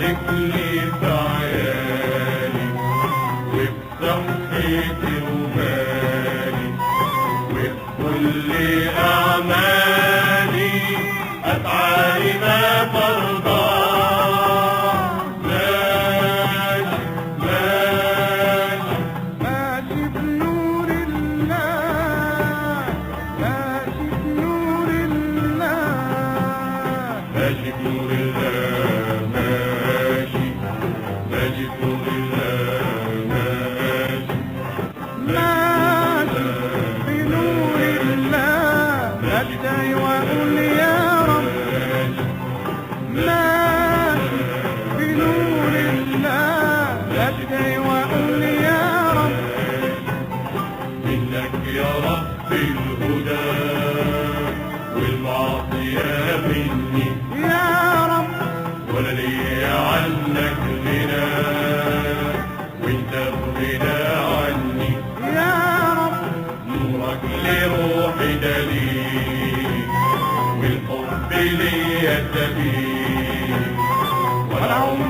باركلي في عيالي وفي صحتي ومالي وفي كل أعمالي أسعى لما ترضى. ماشي ماشي ماشي بنور الله، ماشي بنور الله، ماشي بنور الله، ماشي ماشي بنور الله، ماشي ماشي بنور الله. أدعي وأقول يا رب، ماشي بنور الله. أدعي وأقول يا رب، منك يا رب الهدى والمعصية مني يا رب ولا لي عنك غنى وانت بغنى عني. يا رب نورك لروحي دليل والحب ليا سبيل والعمر